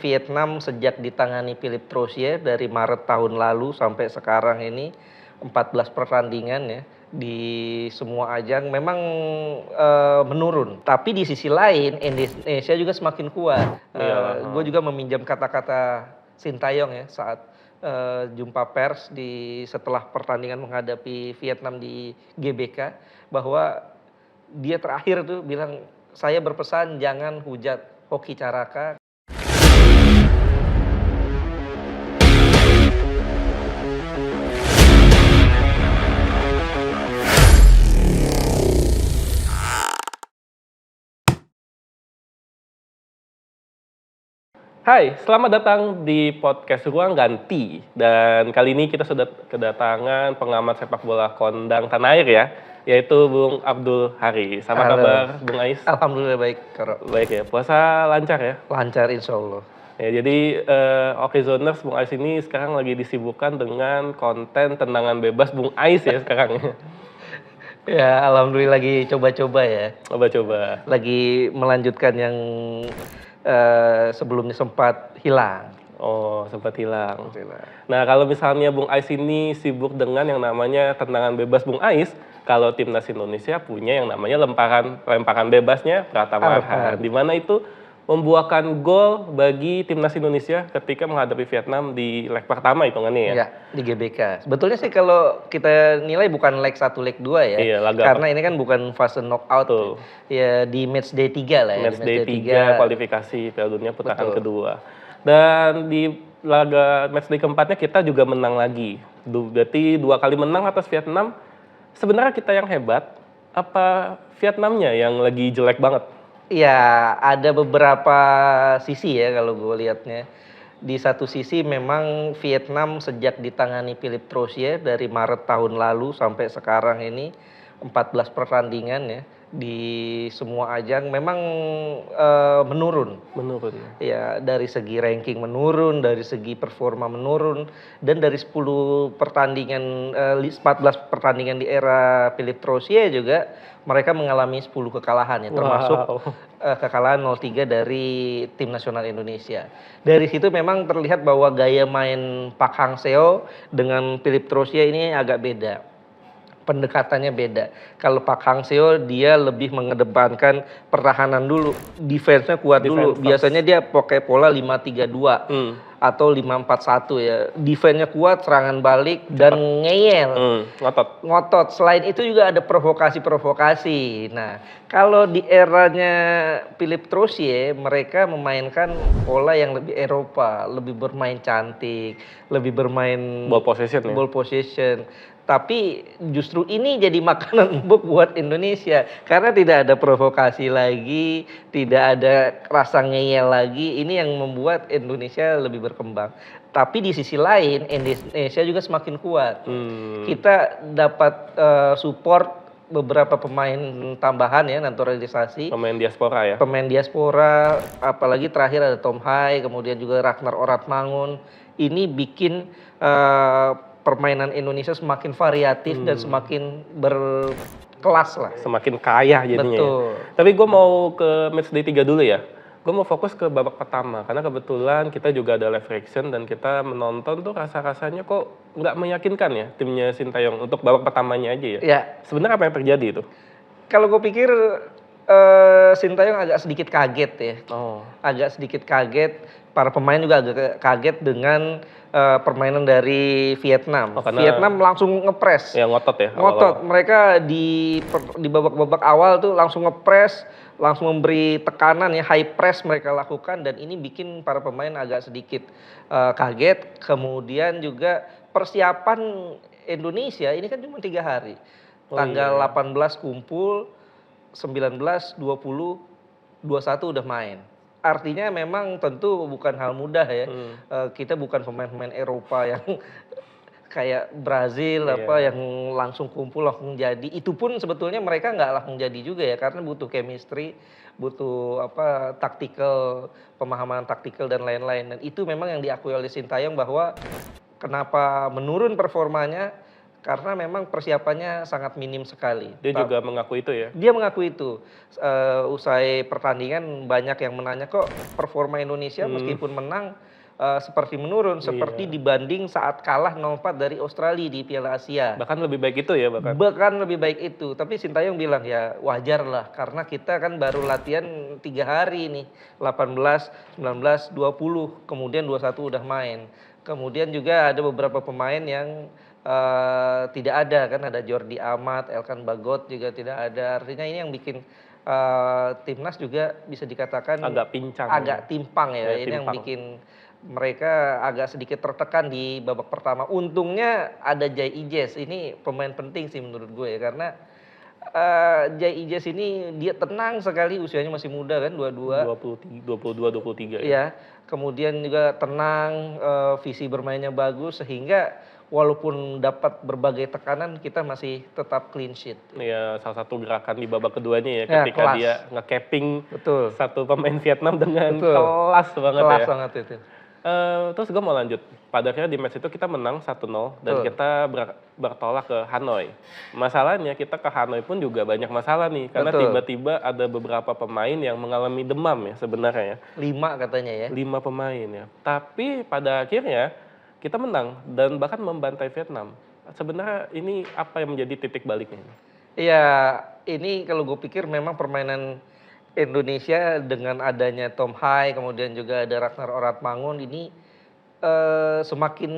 Vietnam sejak ditangani Philippe Troussier dari Maret tahun lalu sampai sekarang ini 14 pertandingan ya di semua ajang memang menurun. Tapi di sisi lain Indonesia juga semakin kuat. Gue juga meminjam kata-kata Sintayong ya saat jumpa pers setelah pertandingan menghadapi Vietnam di GBK, bahwa dia terakhir tuh bilang, saya berpesan jangan hujat Hoki Caraka. Hai, selamat datang di podcast Ruang Ganti. Dan kali ini kita sudah kedatangan pengamat sepak bola kondang tanah air ya, yaitu Bung Abdul Haris. Apa kabar, Bung Ais? Alhamdulillah baik, Karo. Baik ya, puasa lancar ya? Lancar insya Allah. Ya, jadi Oke Zoners, Bung Ais ini sekarang lagi disibukkan dengan konten tendangan bebas Bung Ais ya sekarang. Ya, alhamdulillah lagi coba-coba ya. Coba-coba. Lagi melanjutkan yang sebelumnya sempat hilang. Oh, sempat hilang. Nah, kalau misalnya Bung Ais ini sibuk dengan yang namanya tendangan bebas Bung Ais, kalau timnas Indonesia punya yang namanya lemparan bebasnya Pratama Arhan, di mana itu membuahkan gol bagi timnas Indonesia ketika menghadapi Vietnam di leg pertama hitungannya ya. Ya, di GBK. Sebetulnya sih kalau kita nilai bukan leg 1, leg 2 ya. Iya, karena ini kan bukan fase knockout. Tuh. Ya di match day 3 lah ya. Match day 3 kualifikasi Piala Dunia putaran kedua. Dan di laga match day keempatnya kita juga menang lagi. Berarti 2 kali menang atas Vietnam. Sebenarnya kita yang hebat, apa Vietnamnya yang lagi jelek banget? Ya, ada beberapa sisi ya kalau gue lihatnya. Di satu sisi memang Vietnam sejak ditangani Philippe Troussier dari Maret tahun lalu sampai sekarang ini 14 pertandingan ya di semua ajang memang menurun. Ya, dari segi ranking menurun, dari segi performa menurun, dan dari 10 pertandingan 14 pertandingan di era Philippe Troussier juga mereka mengalami 10 kekalahan ya, termasuk kekalahan 0-3 dari tim nasional Indonesia. Dari situ memang terlihat bahwa gaya main Park Hang-seo dengan Philippe Troussier ini agak beda. Pendekatannya beda. Kalau Park Hang-seo dia lebih mengedepankan pertahanan dulu, defense-nya kuat dulu. Biasanya dia pakai pola 5-3-2 atau 5-4-1 ya. Defense-nya kuat, serangan balik dan ngeyel. Ngotot. Selain itu juga ada provokasi-provokasi. Nah, kalau di eranya Philippe Troussier mereka memainkan pola yang lebih Eropa, lebih bermain cantik, lebih bermain ball possession. Tapi justru ini jadi makanan empuk buat Indonesia karena tidak ada provokasi lagi, tidak ada rasa ngeyel lagi. Ini yang membuat Indonesia lebih berkembang. Tapi di sisi lain Indonesia juga semakin kuat. Kita dapat support beberapa pemain tambahan ya, naturalisasi. Pemain diaspora ya. Pemain diaspora, apalagi terakhir ada Tom Hai, kemudian juga Ragnar Oratmangun. Ini bikin permainan Indonesia semakin variatif dan semakin berkelas lah. Semakin kaya jadinya. Betul. Ya. Tapi gue mau ke match day 3 dulu ya. Gue mau fokus ke babak pertama karena kebetulan kita juga ada live reaction dan kita menonton tuh rasa-rasanya kok nggak meyakinkan ya timnya Sintayong untuk babak pertamanya aja ya. Ya. Sebenarnya apa yang terjadi itu? Kalau gue pikir Sintayong agak sedikit kaget ya. Agak sedikit kaget. Para pemain juga agak kaget dengan permainan dari Vietnam. Vietnam langsung ngepres. Ya, ngotot ya. Ngotot. Mereka di babak-babak awal tuh langsung ngepres, langsung memberi tekanan ya, high press mereka lakukan, dan ini bikin para pemain agak sedikit kaget. Kemudian juga persiapan Indonesia ini kan cuma 3 hari. Tanggal 18 kumpul, 19, 20, 21 udah main. Artinya memang tentu bukan hal mudah ya. Kita bukan pemain-pemain Eropa yang kayak Brazil yang langsung kumpul langsung jadi. Itu pun sebetulnya mereka nggak langsung jadi juga ya, karena butuh chemistry, butuh taktikal, pemahaman taktikal dan lain-lain. Dan itu memang yang diakui oleh Sintayong bahwa kenapa menurun performanya, karena memang persiapannya sangat minim sekali. Dia juga mengaku itu ya? Dia mengaku itu. Usai pertandingan banyak yang menanya kok performa Indonesia meskipun menang seperti menurun, seperti dibanding saat kalah 0-4 dari Australia di Piala Asia. Bahkan lebih baik itu ya bahkan? Bahkan lebih baik itu. Tapi Sintayong bilang ya wajar lah, karena kita kan baru latihan 3 hari nih. 18, 19, 20, kemudian 21 udah main. Kemudian juga ada beberapa pemain yang tidak ada kan, ada Jordi Amat, Elkan Bagot juga tidak ada. Artinya ini yang bikin timnas juga bisa dikatakan agak pincang, agak timpang ya. Ini timpang. yang bikin mereka agak sedikit tertekan di babak pertama. Untungnya ada Jai Ijes, ini pemain penting sih menurut gue ya, karena Jai Ijes ini dia tenang sekali, usianya masih muda kan, 22, 23 ya. Ya, kemudian juga tenang, visi bermainnya bagus, sehingga walaupun dapat berbagai tekanan kita masih tetap clean sheet. Ya, salah satu gerakan di babak keduanya ya, ketika kelas. dia nge-capping Betul. satu pemain Vietnam dengan Betul. kelas banget Kelas ya. banget itu. Terus gue mau lanjut. Pada akhirnya di match itu kita menang 1-0 dan kita bertolak ke Hanoi. Masalahnya kita ke Hanoi pun juga banyak masalah nih, karena tiba-tiba ada beberapa pemain yang mengalami demam ya sebenarnya ya. 5 katanya ya. 5 pemain ya. Tapi pada akhirnya kita menang dan bahkan membantai Vietnam. Sebenarnya ini apa yang menjadi titik baliknya? Iya, ini kalau gue pikir memang permainan Indonesia dengan adanya Tom Hai, kemudian juga ada Ragnar Oratmangun, ini semakin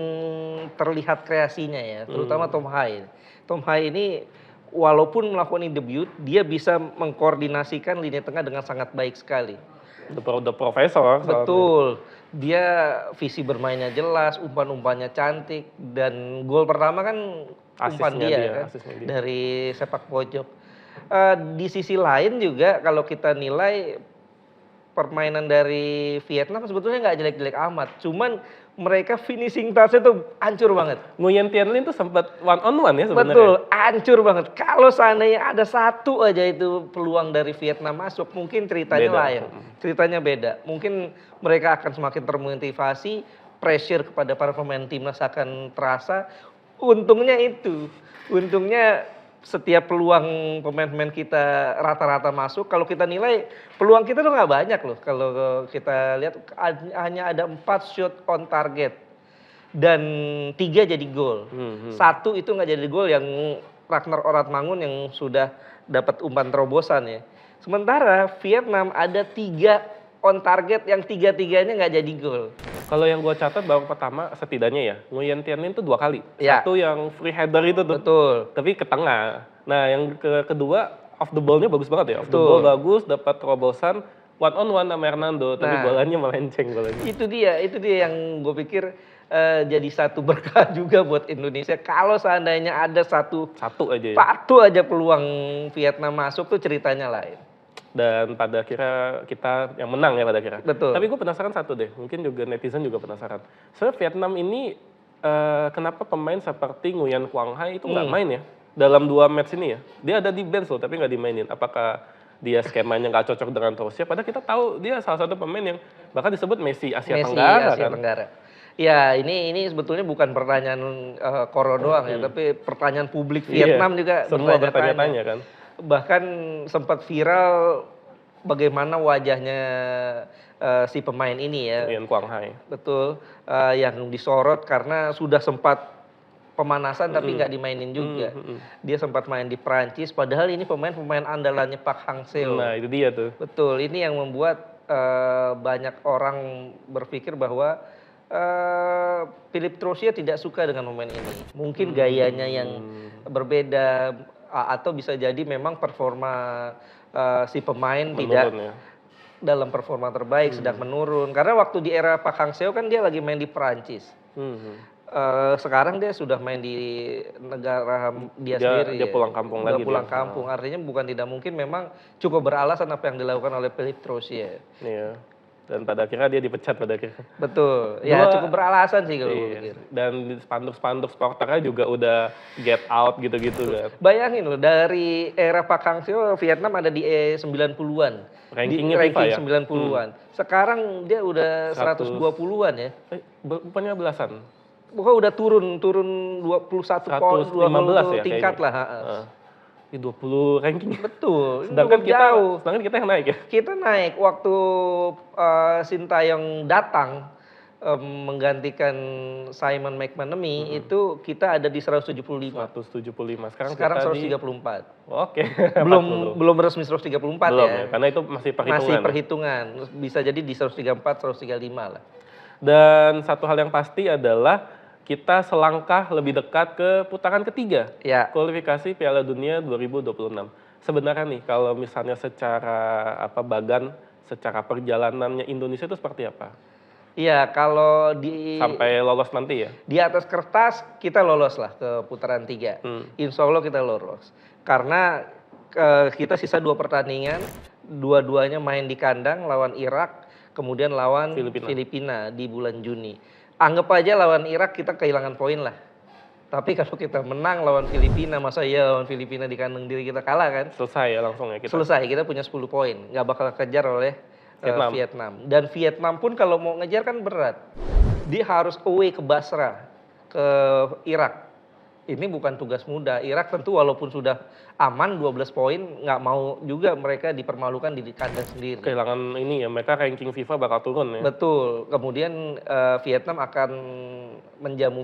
terlihat kreasinya ya, terutama Tom Hai. Tom Hai ini walaupun melakukan debut, dia bisa mengkoordinasikan lini tengah dengan sangat baik sekali. The Professor. Betul. Dia visi bermainnya jelas, umpan-umpannya cantik, dan gol pertama kan umpan dia kan, dari sepak pojok. Di sisi lain juga kalau kita nilai permainan dari Vietnam sebetulnya nggak jelek-jelek amat, cuman mereka finishing touch-nya tuh hancur banget. Nguyen Tien Linh tuh sempat one on one ya sebenarnya. Betul, hancur banget. Kalau seandainya ada satu aja itu peluang dari Vietnam masuk, mungkin ceritanya lain. Ceritanya beda. Mungkin mereka akan semakin termotivasi, pressure kepada para pemain timnas akan terasa. Untungnya itu. Untungnya setiap peluang pemain-pemain kita rata-rata masuk. Kalau kita nilai peluang kita tuh nggak banyak loh. Kalau kita lihat hanya ada 4 shot on target dan 3 jadi gol. 1 itu nggak jadi gol yang Ragnar Oratmangun yang sudah dapat umpan terobosan ya. Sementara Vietnam ada 3 on target yang 3-3-nya nggak jadi gol. Kalau yang gue catat babak pertama setidaknya ya, Nguyen Tien Linh tuh 2 kali. Ya. Satu yang free header itu tuh. Betul. Tapi ke tengah. Nah yang kedua off the ball-nya bagus banget ya. Off the ball bagus, dapat terobosan, one on one sama Hernando, tapi bolanya melenceng bolanya. Itu dia yang gue pikir jadi satu berkah juga buat Indonesia. Kalau seandainya ada satu aja peluang Vietnam masuk tuh ceritanya lain. Dan pada akhirnya kita yang menang ya pada akhirnya. Betul. Tapi gue penasaran satu deh, mungkin juga netizen juga penasaran. Soalnya Vietnam ini kenapa pemain seperti Nguyen Quang Hai itu nggak main ya? Dalam 2 match ini ya, dia ada di bench loh tapi nggak dimainin. Apakah dia skemanya nggak cocok dengan Torsia? Padahal kita tahu dia salah satu pemain yang bahkan disebut Messi Asia Tenggara. Ya ini sebetulnya bukan pertanyaan Koro doang ya, tapi pertanyaan publik Vietnam juga semua bertanya-tanya kan. Bahkan sempat viral bagaimana wajahnya si pemain ini ya. Nguyen Quang Hai. Betul, yang disorot karena sudah sempat pemanasan tapi nggak dimainin juga. Dia sempat main di Prancis, padahal ini pemain andalannya Park Hang-seo. Nah itu dia tuh. Betul, ini yang membuat banyak orang berpikir bahwa Philippe Troussier tidak suka dengan pemain ini. Mungkin gayanya yang berbeda, atau bisa jadi memang performa si pemain tidak dalam performa terbaik, sedang menurun. Karena waktu di era Park Hang-seo kan dia lagi main di Prancis. Sekarang dia sudah main di negara dia sendiri. Dia pulang kampung lagi. Dia pulang kampung. Artinya bukan tidak mungkin, memang cukup beralasan apa yang dilakukan oleh Philippe Troussier. Iya. Dan pada akhirnya dia dipecat pada akhirnya. Betul. Ya cukup beralasan sih kalau pikir. Dan spanduk-spanduk supporternya juga udah get out gitu-gitu kan. Bayangin loh, dari era Park Hang-seo Vietnam ada di 90-an. Rankingnya ranking FIFA ya? 90-an. Sekarang dia udah 120-an ya. Bukannya belasan? pokoknya udah turun 21 poin, 115 ya tingkat kayaknya. lah. Heeh. Di 20 ranking. Betul, ini Sedangkan cukup jauh. kita yang naik ya. Kita naik waktu Sintayong datang menggantikan Simon McManamy itu kita ada di 175. 175. Sekarang Sekarang kita di 134. Oke. Belum resmi 134 belum ya. ya, karena itu masih perhitungan. Masih ya. perhitungan. Bisa jadi di 134, 135 lah. Dan satu hal yang pasti adalah kita selangkah lebih dekat ke putaran ketiga Ya. kualifikasi Piala Dunia 2026. Sebenarnya nih kalau misalnya secara bagan, secara perjalanannya Indonesia itu seperti apa? Iya, kalau Sampai lolos nanti ya? di atas kertas kita lolos lah ke putaran 3. Insya Allah kita lolos. Karena kita sisa 2 pertandingan, dua-duanya main di kandang lawan Irak, kemudian lawan Filipina di bulan Juni. Anggap aja lawan Irak kita kehilangan poin lah. Tapi kalau kita menang lawan Filipina, masa iya lawan Filipina di kandang diri kita kalah kan? Selesai ya langsung ya kita? Selesai, kita punya 10 poin. Nggak bakal kejar oleh Vietnam. Dan Vietnam pun kalau mau ngejar kan berat. Dia harus away ke Basra, ke Irak. Ini bukan tugas mudah. Irak tentu walaupun sudah aman 12 poin, nggak mau juga mereka dipermalukan di kandang sendiri. Kehilangan ini ya, mereka ranking FIFA bakal turun ya? Betul. Kemudian Vietnam akan menjamu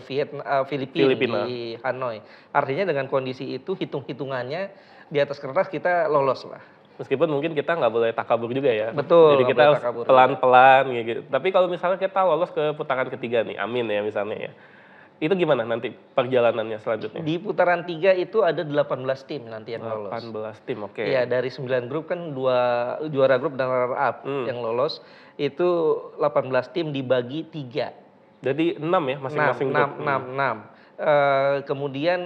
Filipina di Hanoi. Artinya dengan kondisi itu, hitung-hitungannya di atas kertas kita lolos lah. Meskipun mungkin kita nggak boleh takabur juga ya. Betul. Jadi kita harus pelan-pelan gitu. Tapi kalau misalnya kita lolos ke putaran ketiga nih, amin ya misalnya ya. Itu gimana nanti perjalanannya selanjutnya? Di putaran 3 itu ada 18 tim nanti yang lolos. 18 tim, oke. Iya, dari 9 grup kan 2 juara grup dan runner up yang lolos. Itu 18 tim dibagi 3. Jadi 6 ya masing-masing grup? 6. Kemudian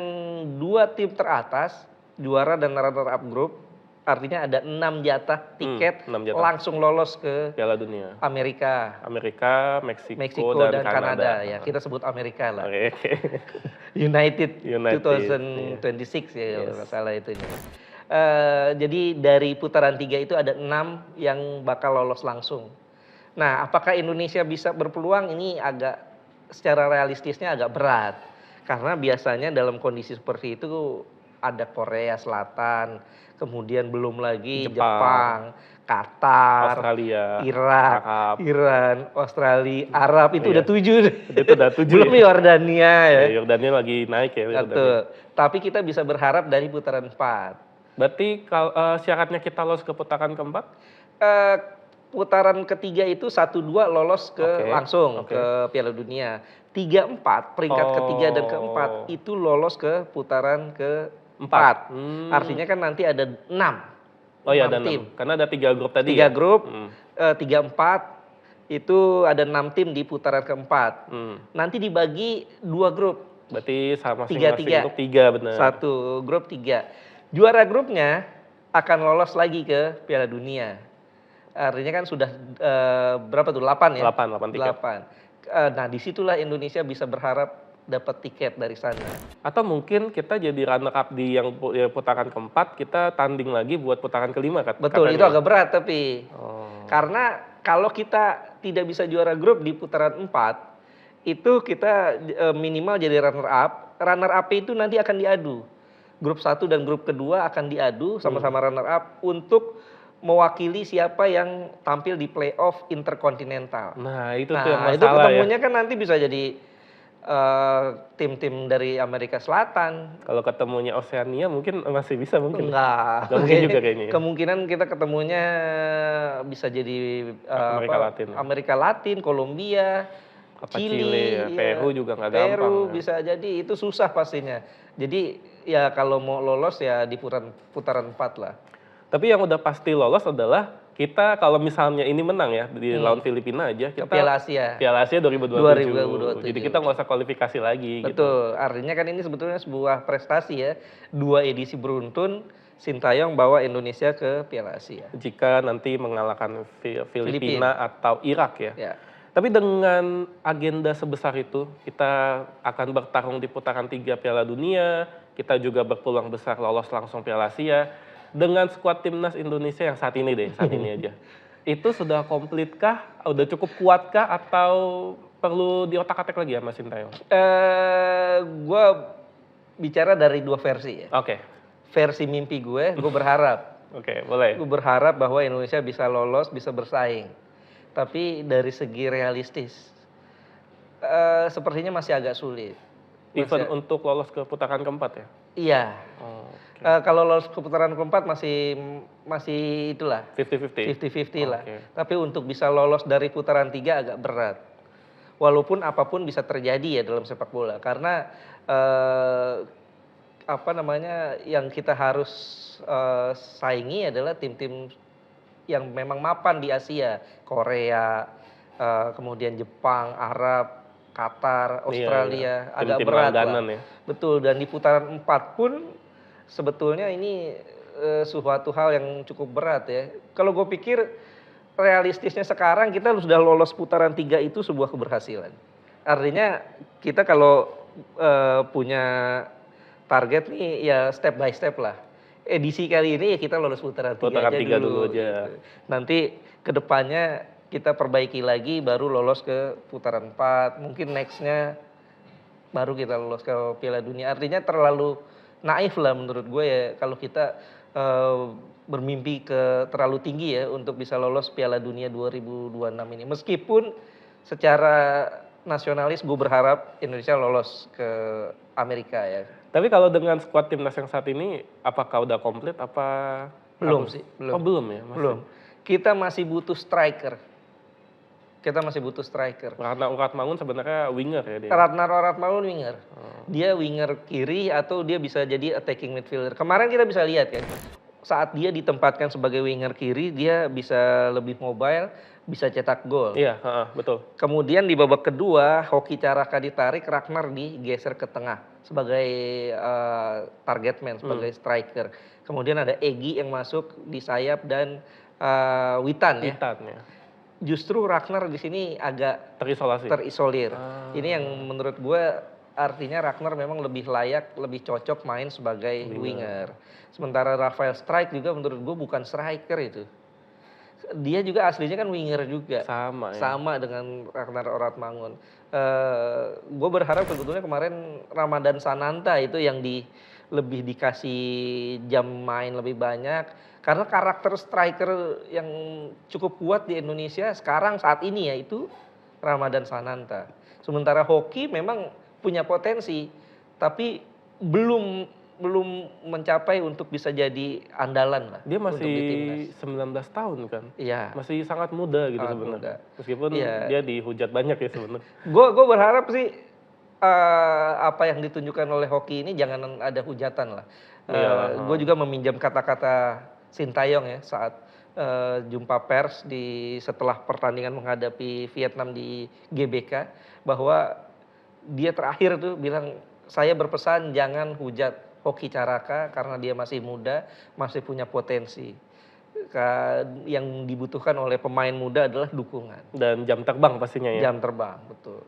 2 tim teratas, juara dan runner up grup. Artinya ada 6 jatah tiket 6 jatah. langsung lolos ke Piala Dunia. Amerika, Meksiko dan Kanada. Ya, kita sebut Amerika lah. Oke. United 2026 ya kalau nggak salah itunya. Jadi dari putaran 3 itu ada 6 yang bakal lolos langsung. Nah, apakah Indonesia bisa berpeluang? Ini agak secara realistisnya agak berat. Karena biasanya dalam kondisi seperti itu ada Korea Selatan, kemudian belum lagi Jepang, Qatar, Australia, Iran, Australia, Arab itu udah 7. Itu udah 7. Belum Yordania ya. Yordania lagi naik ya. Betul. Tapi kita bisa berharap dari putaran 4. Berarti kalau syaratnya kita lolos ke putaran keempat? Putaran ketiga itu 1-2 lolos langsung ke Piala Dunia. 3-4 peringkat ketiga dan keempat itu lolos ke putaran keempat. Artinya kan nanti ada 6. Oh iya ada 6. Karena ada 3 grup tadi. 3 grup, 3-4 itu ada 6 tim di putaran keempat. Nanti dibagi 2 grup. Berarti sama masing-masing grup 3 benar. 1 grup 3. Juara grupnya akan lolos lagi ke Piala Dunia. Artinya kan sudah berapa tuh? 8 ya? 8 tiket. 8. Nah, disitulah Indonesia bisa berharap dapat tiket dari sana. Atau mungkin kita jadi runner up di yang putaran keempat, kita tanding lagi buat putaran kelima kan? Betul, itu agak berat tapi. Karena kalau kita tidak bisa juara grup di putaran 4, itu kita minimal jadi runner up. Runner up itu nanti akan diadu. Grup 1 dan grup kedua akan diadu sama-sama runner up untuk mewakili siapa yang tampil di playoff interkontinental. Nah, itu tuh yang masalah itu ketemunya ya. kan nanti bisa jadi tim-tim dari Amerika Selatan. Kalau ketemunya Oseania mungkin masih bisa mungkin. Enggak. Mungkin juga kayaknya. Kemungkinan kita ketemunya bisa jadi Amerika Latin, Kolombia, Chile, ya. Peru juga nggak gampang. Peru bisa jadi, itu susah pastinya. Jadi ya kalau mau lolos ya di putaran 4 lah. Tapi yang udah pasti lolos adalah kita kalau misalnya ini menang ya di lawan Filipina aja kita Piala Asia. Piala Asia 2027. Jadi kita nggak usah kualifikasi lagi. Betul. Gitu. Artinya kan ini sebetulnya sebuah prestasi ya. 2 edisi beruntun Sintayong bawa Indonesia ke Piala Asia. Jika nanti mengalahkan Filipina atau Irak ya. Tapi dengan agenda sebesar itu kita akan bertarung di putaran 3 Piala Dunia. Kita juga berpeluang besar lolos langsung Piala Asia. Dengan skuad timnas Indonesia yang saat ini aja. Itu sudah komplit kah? Udah cukup kuat kah? Atau perlu diotak-atik lagi ya Mas Sintayong? Gue bicara dari dua versi ya. Oke, Versi mimpi gue berharap. oke, boleh. Gue berharap bahwa Indonesia bisa lolos, bisa bersaing. Tapi dari segi realistis, sepertinya masih agak sulit. Event untuk lolos ke putaran keempat ya? Iya. Oh, oke. Kalau lolos ke putaran keempat masih itulah 50-50? 50-50 lah. Oke. Tapi untuk bisa lolos dari putaran 3 agak berat. Walaupun apapun bisa terjadi ya dalam sepak bola. Karena yang kita harus saingi adalah tim-tim yang memang mapan di Asia, Korea, kemudian Jepang, Arab, Qatar, Australia, Iya. agak Tim-tim berat langganan lah. ya? Betul, dan di putaran 4 pun sebetulnya ini suatu hal yang cukup berat ya. Kalau gue pikir realistisnya sekarang kita sudah lolos putaran 3 itu sebuah keberhasilan. Artinya kita kalau punya target nih ya step by step lah. Edisi kali ini ya kita lolos putaran 3 Putaran aja 3 dulu. dulu aja. Gitu. Nanti kedepannya kita perbaiki lagi baru lolos ke putaran 4. Mungkin nextnya baru kita lolos ke Piala Dunia. Artinya terlalu naif lah menurut gue ya kalau kita bermimpi ke terlalu tinggi ya untuk bisa lolos Piala Dunia 2026 ini. Meskipun secara nasionalis gue berharap Indonesia lolos ke Amerika ya. Tapi kalau dengan skuad timnas yang saat ini, apakah udah komplit apa? Belum sih, belum. Oh belum ya? Masih. Belum. Kita masih butuh striker. Karena Uratmangun sebenarnya winger ya dia. Ratnar Oratmangun winger. Dia winger kiri atau dia bisa jadi attacking midfielder. Kemarin kita bisa lihat kan, saat dia ditempatkan sebagai winger kiri, dia bisa lebih mobile, bisa cetak gol. Iya, betul. Kemudian di babak kedua, Hoki Caraka ditarik, Ragnar digeser ke tengah sebagai target man, sebagai striker. Kemudian ada Egy yang masuk di sayap dan Witan ya. Witan ya. Justru Ragnar di sini agak terisolir. Ini yang menurut gue artinya Ragnar memang lebih layak, lebih cocok main sebagai winger. Sementara Rafael Strijk juga menurut gue bukan striker itu. Dia juga aslinya kan winger juga. Sama ya. Sama dengan Ragnar Oratmangun. Gue berharap sebetulnya kemarin Ramadan Sananta itu yang lebih dikasih jam main lebih banyak. Karena karakter striker yang cukup kuat di Indonesia sekarang saat ini ya itu Ramadan Sananta. Sementara Hoki memang punya potensi, tapi belum mencapai untuk bisa jadi andalan lah. Dia untuk di masih timnas. 19 tahun kan? Iya. Masih sangat muda gitu Sangat sebenarnya. muda. Meskipun dia dihujat banyak ya sebenarnya. Gue berharap sih apa yang ditunjukkan oleh Hoki ini jangan ada hujatan lah. Gue juga meminjam kata-kata Sintayong ya saat jumpa pers setelah pertandingan menghadapi Vietnam di GBK, bahwa dia terakhir tuh bilang, saya berpesan jangan hujat Hoki Caraka karena dia masih muda, masih punya potensi. Yang dibutuhkan oleh pemain muda adalah dukungan. Dan jam terbang pastinya ya. Jam terbang, betul.